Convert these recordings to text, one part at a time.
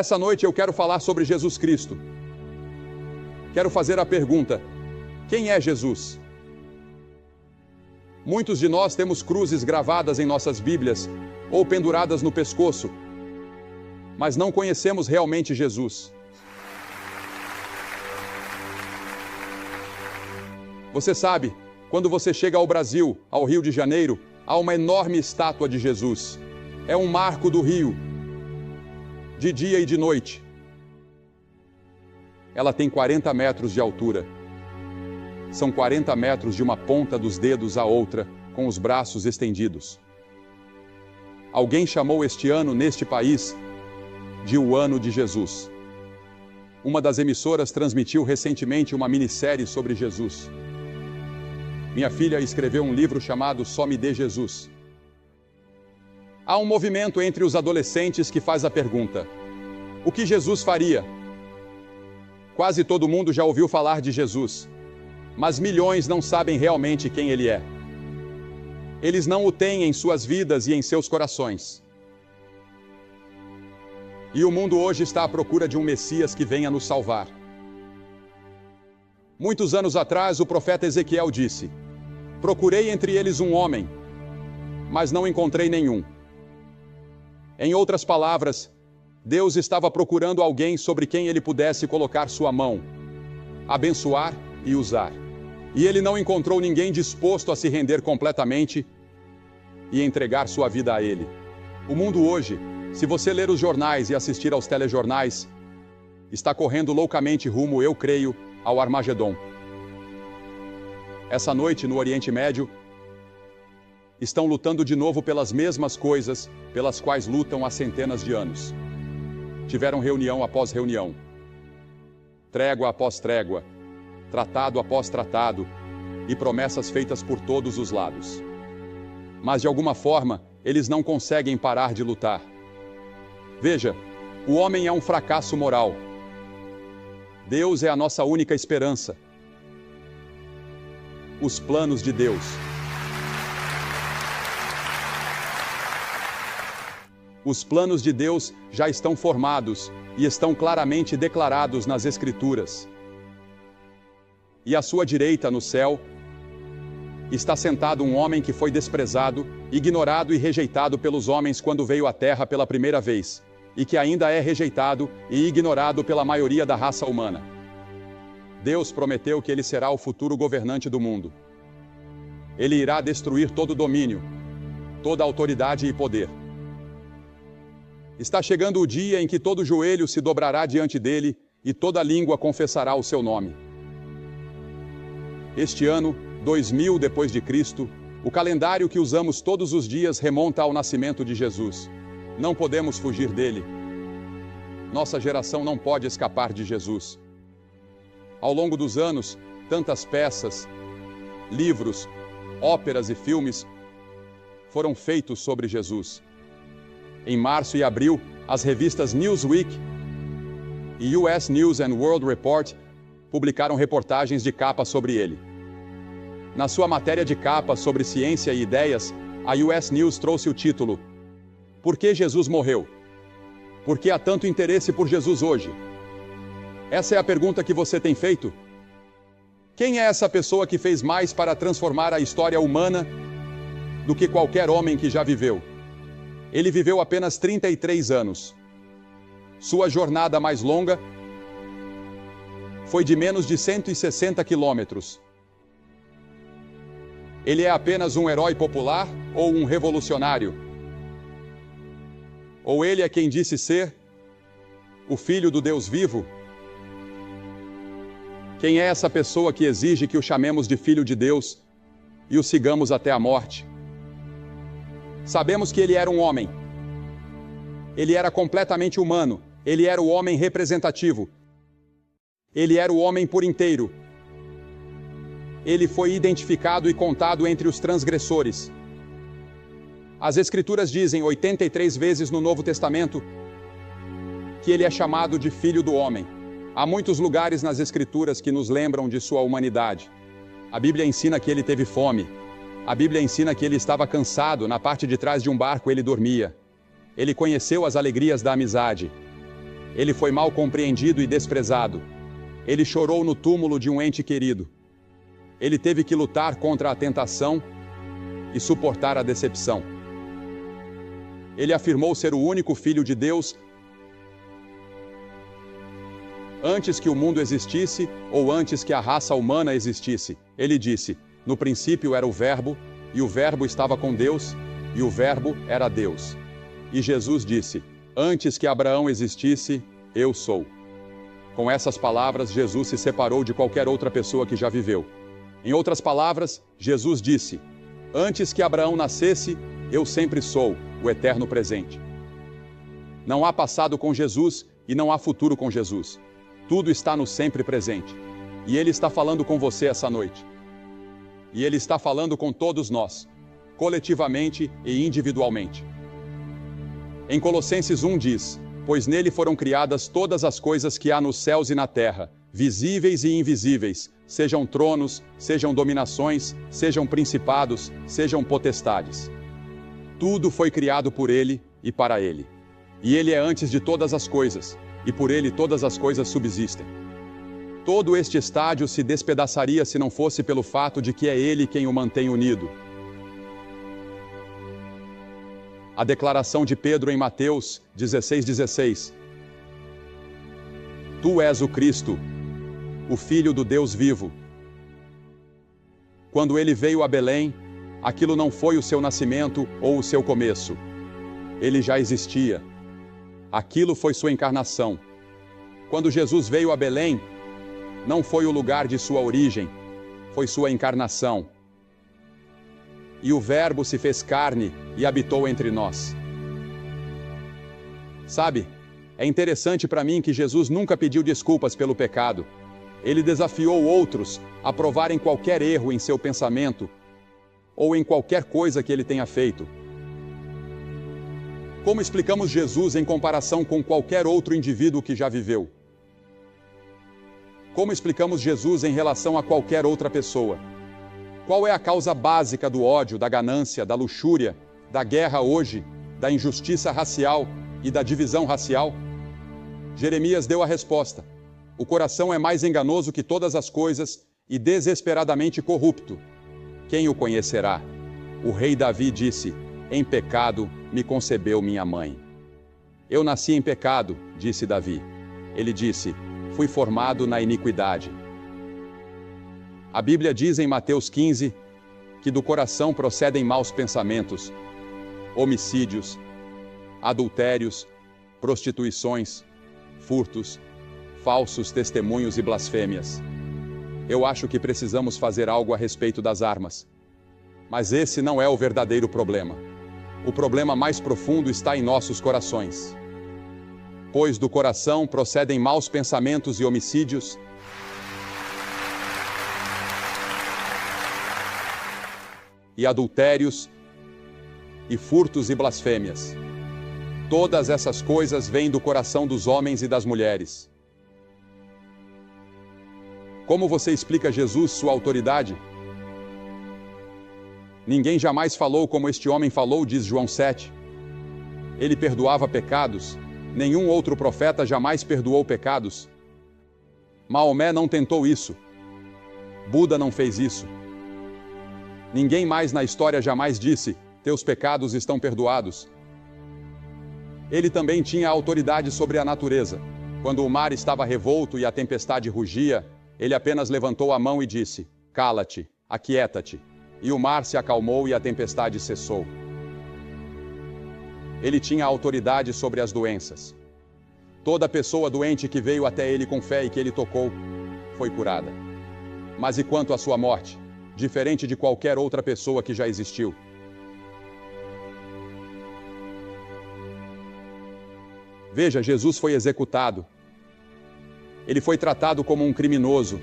Essa noite eu quero falar sobre Jesus Cristo. Quero fazer a pergunta: quem é Jesus? Muitos de nós temos cruzes gravadas em nossas Bíblias ou penduradas no pescoço, mas não conhecemos realmente Jesus. Você sabe, quando você chega ao Brasil, ao Rio de Janeiro, há uma enorme estátua de Jesus. É um marco do Rio, de dia e de noite. Ela tem 40 metros de altura. São 40 metros de uma ponta dos dedos à outra, com os braços estendidos. Alguém chamou este ano, neste país, de o Ano de Jesus. Uma das emissoras transmitiu recentemente uma minissérie sobre Jesus. Minha filha escreveu um livro chamado Só Me Dê Jesus. Há um movimento entre os adolescentes que faz a pergunta: o que Jesus faria? Quase todo mundo já ouviu falar de Jesus, mas milhões não sabem realmente quem ele é. Eles não o têm em suas vidas e em seus corações. E o mundo hoje está à procura de um Messias que venha nos salvar. Muitos anos atrás, o profeta Ezequiel disse: procurei entre eles um homem, mas não encontrei nenhum. Em outras palavras, Deus estava procurando alguém sobre quem ele pudesse colocar sua mão, abençoar e usar. E ele não encontrou ninguém disposto a se render completamente e entregar sua vida a ele. O mundo hoje, se você ler os jornais e assistir aos telejornais, está correndo loucamente rumo, eu creio, ao Armagedon. Essa noite, no Oriente Médio, estão lutando de novo pelas mesmas coisas pelas quais lutam há centenas de anos. Tiveram reunião após reunião, trégua após trégua, tratado após tratado e promessas feitas por todos os lados. Mas de alguma forma, eles não conseguem parar de lutar. Veja, o homem é um fracasso moral. Deus é a nossa única esperança. Os planos de Deus. Os planos de Deus já estão formados e estão claramente declarados nas Escrituras. E à sua direita, no céu, está sentado um homem que foi desprezado, ignorado e rejeitado pelos homens quando veio à Terra pela primeira vez, e que ainda é rejeitado e ignorado pela maioria da raça humana. Deus prometeu que ele será o futuro governante do mundo. Ele irá destruir todo domínio, toda autoridade e poder. Está chegando o dia em que todo joelho se dobrará diante dele e toda língua confessará o seu nome. Este ano, 2000 depois de Cristo, o calendário que usamos todos os dias remonta ao nascimento de Jesus. Não podemos fugir dele. Nossa geração não pode escapar de Jesus. Ao longo dos anos, tantas peças, livros, óperas e filmes foram feitos sobre Jesus. Em março e abril, as revistas Newsweek e US News and World Report publicaram reportagens de capa sobre ele. Na sua matéria de capa sobre ciência e ideias, a US News trouxe o título: Por que Jesus morreu? Por que há tanto interesse por Jesus hoje? Essa é a pergunta que você tem feito? Quem é essa pessoa que fez mais para transformar a história humana do que qualquer homem que já viveu? Ele viveu apenas 33 anos. Sua jornada mais longa foi de menos de 160 quilômetros. Ele é apenas um herói popular ou um revolucionário? Ou ele é quem disse ser o Filho do Deus vivo? Quem é essa pessoa que exige que o chamemos de Filho de Deus e o sigamos até a morte? Sabemos que ele era um homem. Ele era completamente humano. Ele era o homem representativo. Ele era o homem por inteiro. Ele foi identificado e contado entre os transgressores. As Escrituras dizem 83 vezes no Novo Testamento que ele é chamado de Filho do Homem. Há muitos lugares nas Escrituras que nos lembram de sua humanidade. A Bíblia ensina que ele teve fome. A Bíblia ensina que ele estava cansado, na parte de trás de um barco ele dormia. Ele conheceu as alegrias da amizade. Ele foi mal compreendido e desprezado. Ele chorou no túmulo de um ente querido. Ele teve que lutar contra a tentação e suportar a decepção. Ele afirmou ser o único Filho de Deus antes que o mundo existisse ou antes que a raça humana existisse. Ele disse: no princípio era o Verbo, e o Verbo estava com Deus, e o Verbo era Deus. E Jesus disse: antes que Abraão existisse, eu sou. Com essas palavras, Jesus se separou de qualquer outra pessoa que já viveu. Em outras palavras, Jesus disse: antes que Abraão nascesse, eu sempre sou, o eterno presente. Não há passado com Jesus e não há futuro com Jesus. Tudo está no sempre presente. E Ele está falando com você essa noite. E Ele está falando com todos nós, coletivamente e individualmente. Em Colossenses 1 diz: pois nele foram criadas todas as coisas que há nos céus e na terra, visíveis e invisíveis, sejam tronos, sejam dominações, sejam principados, sejam potestades. Tudo foi criado por Ele e para Ele. E Ele é antes de todas as coisas, e por Ele todas as coisas subsistem. Todo este estádio se despedaçaria se não fosse pelo fato de que é Ele quem o mantém unido. A declaração de Pedro em Mateus 16:16. Tu és o Cristo, o Filho do Deus vivo. Quando Ele veio a Belém, aquilo não foi o seu nascimento ou o seu começo. Ele já existia. Aquilo foi sua encarnação. Quando Jesus veio a Belém, não foi o lugar de sua origem, foi sua encarnação. E o Verbo se fez carne e habitou entre nós. Sabe, é interessante para mim que Jesus nunca pediu desculpas pelo pecado. Ele desafiou outros a provarem qualquer erro em seu pensamento ou em qualquer coisa que ele tenha feito. Como explicamos Jesus em comparação com qualquer outro indivíduo que já viveu? Como explicamos Jesus em relação a qualquer outra pessoa? Qual é a causa básica do ódio, da ganância, da luxúria, da guerra hoje, da injustiça racial e da divisão racial? Jeremias deu a resposta: o coração é mais enganoso que todas as coisas e desesperadamente corrupto. Quem o conhecerá? O rei Davi disse: em pecado me concebeu minha mãe. Eu nasci em pecado, disse Davi. Ele disse: fui formado na iniquidade. A Bíblia diz em Mateus 15 que do coração procedem maus pensamentos, homicídios, adultérios, prostituições, furtos, falsos testemunhos e blasfêmias. Eu acho que precisamos fazer algo a respeito das armas. Mas esse não é o verdadeiro problema. O problema mais profundo está em nossos corações. Pois do coração procedem maus pensamentos e homicídios, e adultérios, e furtos e blasfêmias. Todas essas coisas vêm do coração dos homens e das mulheres. Como você explica Jesus, sua autoridade? Ninguém jamais falou como este homem falou, diz João 7. Ele perdoava pecados. Nenhum outro profeta jamais perdoou pecados. Maomé não tentou isso. Buda não fez isso. Ninguém mais na história jamais disse: teus pecados estão perdoados. Ele também tinha autoridade sobre a natureza. Quando o mar estava revolto e a tempestade rugia, ele apenas levantou a mão e disse: cala-te, aquieta-te. E o mar se acalmou e a tempestade cessou. Ele tinha autoridade sobre as doenças. Toda pessoa doente que veio até ele com fé e que ele tocou, foi curada. Mas e quanto à sua morte? Diferente de qualquer outra pessoa que já existiu. Veja, Jesus foi executado. Ele foi tratado como um criminoso.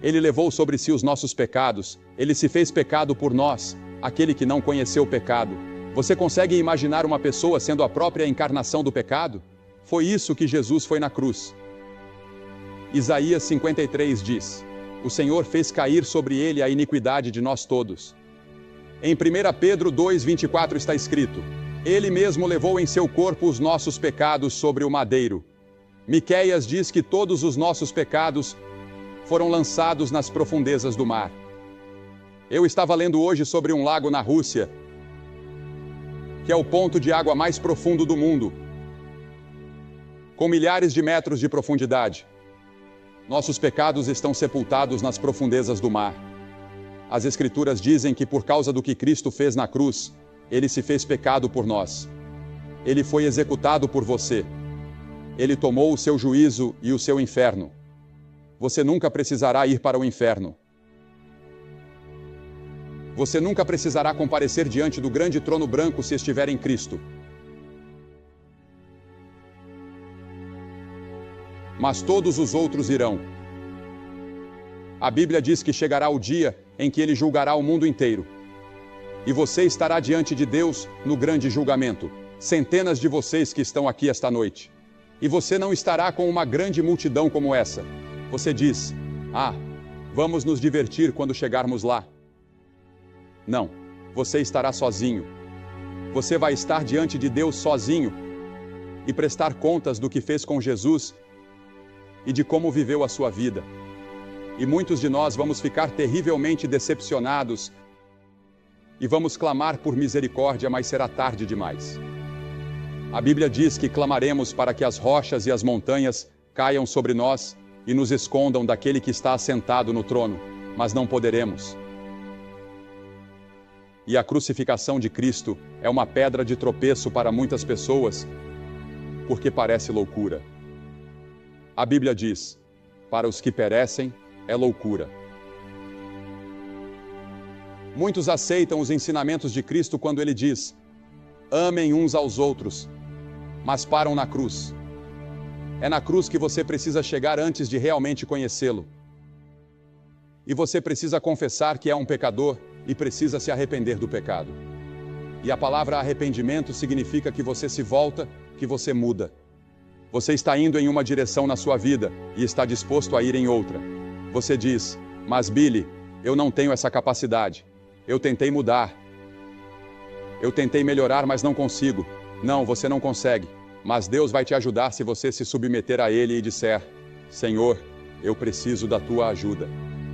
Ele levou sobre si os nossos pecados. Ele se fez pecado por nós, aquele que não conheceu o pecado. Você consegue imaginar uma pessoa sendo a própria encarnação do pecado? Foi isso que Jesus foi na cruz. Isaías 53 diz: o Senhor fez cair sobre ele a iniquidade de nós todos. Em 1 Pedro 2:24 está escrito: Ele mesmo levou em seu corpo os nossos pecados sobre o madeiro. Miqueias diz que todos os nossos pecados foram lançados nas profundezas do mar. Eu estava lendo hoje sobre um lago na Rússia, que é o ponto de água mais profundo do mundo, com milhares de metros de profundidade. Nossos pecados estão sepultados nas profundezas do mar. As Escrituras dizem que por causa do que Cristo fez na cruz, Ele se fez pecado por nós. Ele foi executado por você. Ele tomou o seu juízo e o seu inferno. Você nunca precisará ir para o inferno. Você nunca precisará comparecer diante do grande trono branco se estiver em Cristo. Mas todos os outros irão. A Bíblia diz que chegará o dia em que Ele julgará o mundo inteiro. E você estará diante de Deus no grande julgamento. Centenas de vocês que estão aqui esta noite. E você não estará com uma grande multidão como essa. Você diz: vamos nos divertir quando chegarmos lá. Não, você estará sozinho. Você vai estar diante de Deus sozinho e prestar contas do que fez com Jesus e de como viveu a sua vida. E muitos de nós vamos ficar terrivelmente decepcionados e vamos clamar por misericórdia, mas será tarde demais. A Bíblia diz que clamaremos para que as rochas e as montanhas caiam sobre nós e nos escondam daquele que está assentado no trono, mas não poderemos. E a crucificação de Cristo é uma pedra de tropeço para muitas pessoas, porque parece loucura. A Bíblia diz: para os que perecem, é loucura. Muitos aceitam os ensinamentos de Cristo quando Ele diz: amem uns aos outros, mas param na cruz. É na cruz que você precisa chegar antes de realmente conhecê-lo. E você precisa confessar que é um pecador e precisa se arrepender do pecado. E a palavra arrependimento significa que você se volta, que você muda. Você está indo em uma direção na sua vida e está disposto a ir em outra. Você diz: mas Billy, eu não tenho essa capacidade. Eu tentei mudar. Eu tentei melhorar, mas não consigo. Não, você não consegue. Mas Deus vai te ajudar se você se submeter a Ele e disser: Senhor, eu preciso da Tua ajuda.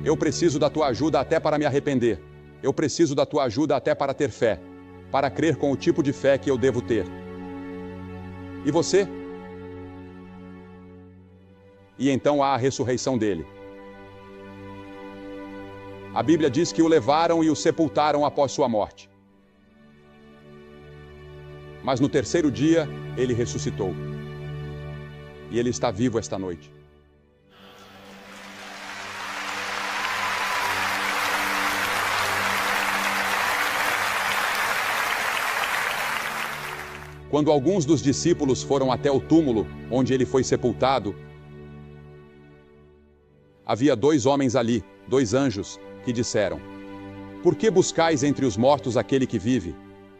Eu preciso da Tua ajuda até para me arrepender. Eu preciso da Tua ajuda até para ter fé, para crer com o tipo de fé que eu devo ter. E você? E então há a ressurreição dele. A Bíblia diz que o levaram e o sepultaram após sua morte. Mas no terceiro dia, ele ressuscitou. E ele está vivo esta noite. Quando alguns dos discípulos foram até o túmulo onde ele foi sepultado, havia 2 homens ali, 2 anjos, que disseram: por que buscais entre os mortos aquele que vive?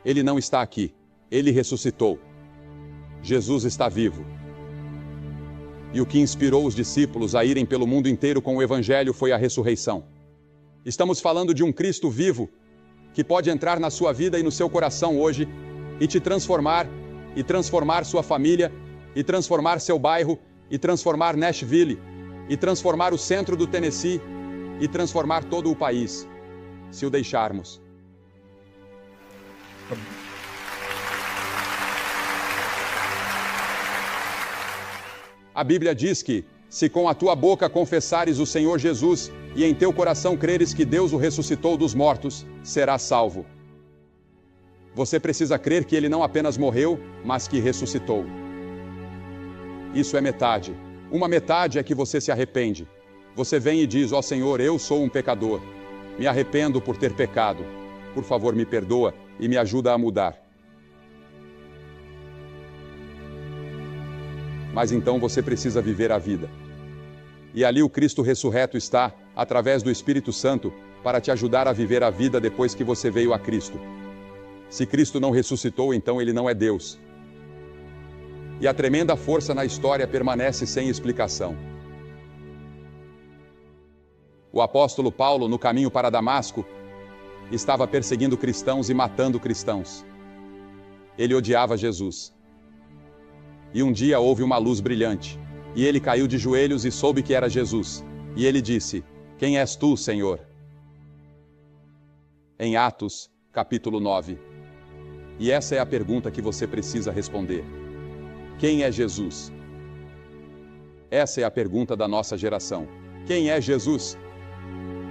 Ele não está aqui, ele ressuscitou. Jesus está vivo. E o que inspirou os discípulos a irem pelo mundo inteiro com o Evangelho foi a ressurreição. Estamos falando de um Cristo vivo, que pode entrar na sua vida e no seu coração hoje, e te transformar, e transformar sua família, e transformar seu bairro, e transformar Nashville, e transformar o centro do Tennessee, e transformar todo o país, se o deixarmos. A Bíblia diz que, se com a tua boca confessares o Senhor Jesus, e em teu coração creres que Deus o ressuscitou dos mortos, serás salvo. Você precisa crer que ele não apenas morreu, mas que ressuscitou. Isso é metade. Uma metade é que você se arrepende. Você vem e diz: ó Senhor, eu sou um pecador. Me arrependo por ter pecado. Por favor, me perdoa e me ajuda a mudar. Mas então você precisa viver a vida. E ali o Cristo ressurreto está, através do Espírito Santo, para te ajudar a viver a vida depois que você veio a Cristo. Se Cristo não ressuscitou, então ele não é Deus. E a tremenda força na história permanece sem explicação. O apóstolo Paulo, no caminho para Damasco, estava perseguindo cristãos e matando cristãos. Ele odiava Jesus. E um dia houve uma luz brilhante, e ele caiu de joelhos e soube que era Jesus. E ele disse: "Quem és tu, Senhor?" Em Atos, capítulo 9. E essa é a pergunta que você precisa responder. Quem é Jesus? Essa é a pergunta da nossa geração. Quem é Jesus?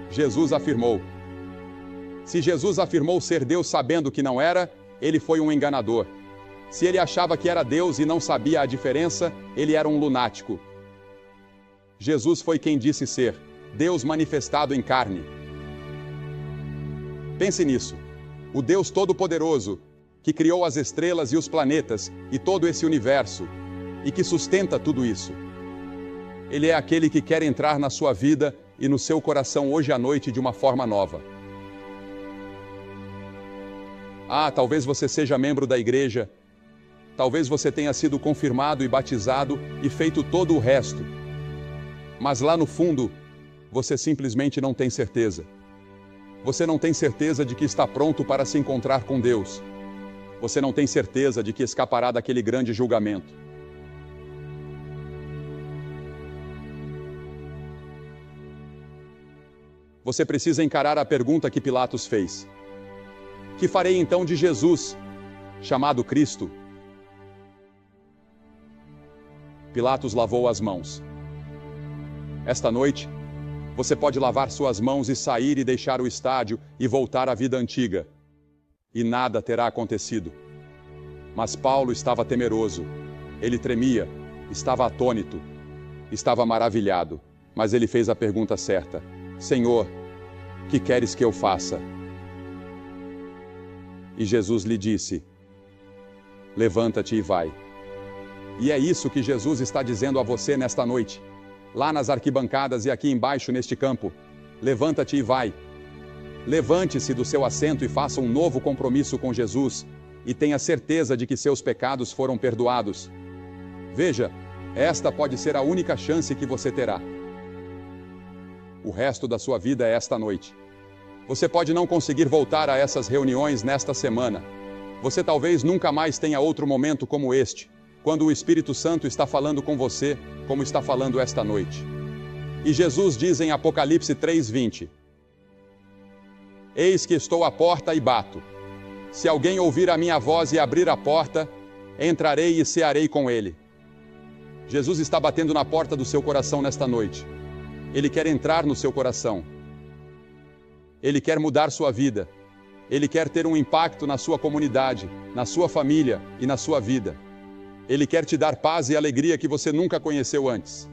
Jesus afirmou. Se Jesus afirmou ser Deus sabendo que não era, ele foi um enganador. Se ele achava que era Deus e não sabia a diferença, ele era um lunático. Jesus foi quem disse ser Deus manifestado em carne. Pense nisso. O Deus Todo-Poderoso, que criou as estrelas e os planetas e todo esse universo, e que sustenta tudo isso. Ele é aquele que quer entrar na sua vida e no seu coração hoje à noite de uma forma nova. Talvez você seja membro da igreja, talvez você tenha sido confirmado e batizado e feito todo o resto, mas lá no fundo, você simplesmente não tem certeza. Você não tem certeza de que está pronto para se encontrar com Deus. Você não tem certeza de que escapará daquele grande julgamento. Você precisa encarar a pergunta que Pilatos fez. Que farei então de Jesus, chamado Cristo? Pilatos lavou as mãos. Esta noite, você pode lavar suas mãos e sair e deixar o estádio e voltar à vida antiga. E nada terá acontecido. Mas Paulo estava temeroso. Ele tremia, estava atônito, estava maravilhado. Mas ele fez a pergunta certa. Senhor, que queres que eu faça? E Jesus lhe disse: levanta-te e vai. E é isso que Jesus está dizendo a você nesta noite. Lá nas arquibancadas e aqui embaixo neste campo. Levanta-te e vai. Levante-se do seu assento e faça um novo compromisso com Jesus. E tenha certeza de que seus pecados foram perdoados. Veja, esta pode ser a única chance que você terá. O resto da sua vida é esta noite. Você pode não conseguir voltar a essas reuniões nesta semana. Você talvez nunca mais tenha outro momento como este, quando o Espírito Santo está falando com você, como está falando esta noite. E Jesus diz em Apocalipse 3:20: Eis que estou à porta e bato. Se alguém ouvir a minha voz e abrir a porta, entrarei e cearei com ele. Jesus está batendo na porta do seu coração nesta noite. Ele quer entrar no seu coração. Ele quer mudar sua vida. Ele quer ter um impacto na sua comunidade, na sua família e na sua vida. Ele quer te dar paz e alegria que você nunca conheceu antes.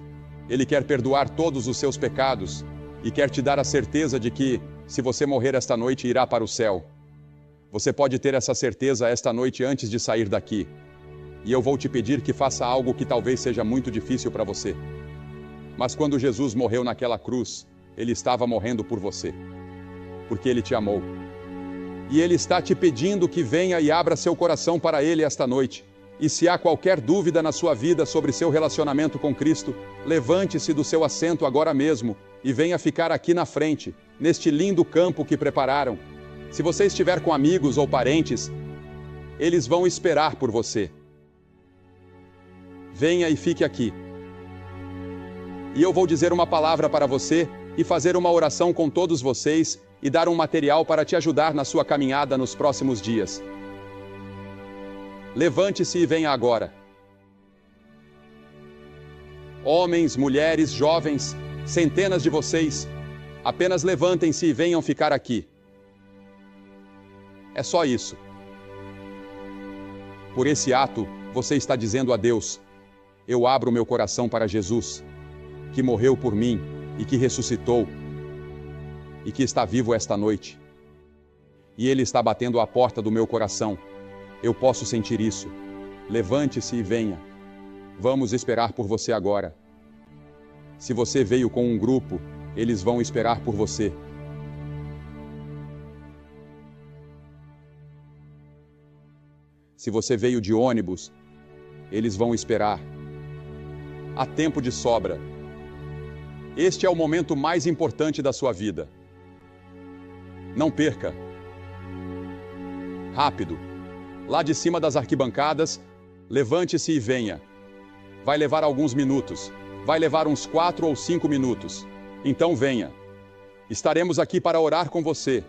Ele quer perdoar todos os seus pecados e quer te dar a certeza de que, se você morrer esta noite, irá para o céu. Você pode ter essa certeza esta noite antes de sair daqui. E eu vou te pedir que faça algo que talvez seja muito difícil para você. Mas quando Jesus morreu naquela cruz, Ele estava morrendo por você. Porque Ele te amou. E Ele está te pedindo que venha e abra seu coração para Ele esta noite. E se há qualquer dúvida na sua vida sobre seu relacionamento com Cristo, levante-se do seu assento agora mesmo e venha ficar aqui na frente, neste lindo campo que prepararam. Se você estiver com amigos ou parentes, eles vão esperar por você. Venha e fique aqui. E eu vou dizer uma palavra para você e fazer uma oração com todos vocês e dar um material para te ajudar na sua caminhada nos próximos dias. Levante-se e venha agora. Homens, mulheres, jovens, centenas de vocês, apenas levantem-se e venham ficar aqui. É só isso. Por esse ato, você está dizendo a Deus: eu abro meu coração para Jesus, que morreu por mim e que ressuscitou e que está vivo esta noite. E Ele está batendo à porta do meu coração. Eu posso sentir isso. Levante-se e venha. Vamos esperar por você agora. Se você veio com um grupo, eles vão esperar por você. Se você veio de ônibus, eles vão esperar. Há tempo de sobra. Este é o momento mais importante da sua vida. Não perca. Rápido. lá de cima das arquibancadas, levante-se e venha. Vai levar alguns minutos. Vai levar uns 4 ou 5 minutos. Então venha. Estaremos aqui para orar com você,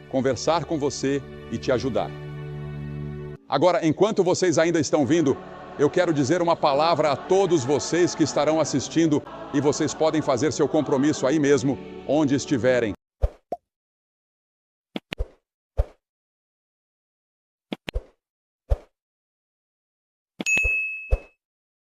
conversar com você e te ajudar. Agora, enquanto vocês ainda estão vindo, eu quero dizer uma palavra a todos vocês que estarão assistindo e vocês podem fazer seu compromisso aí mesmo, onde estiverem.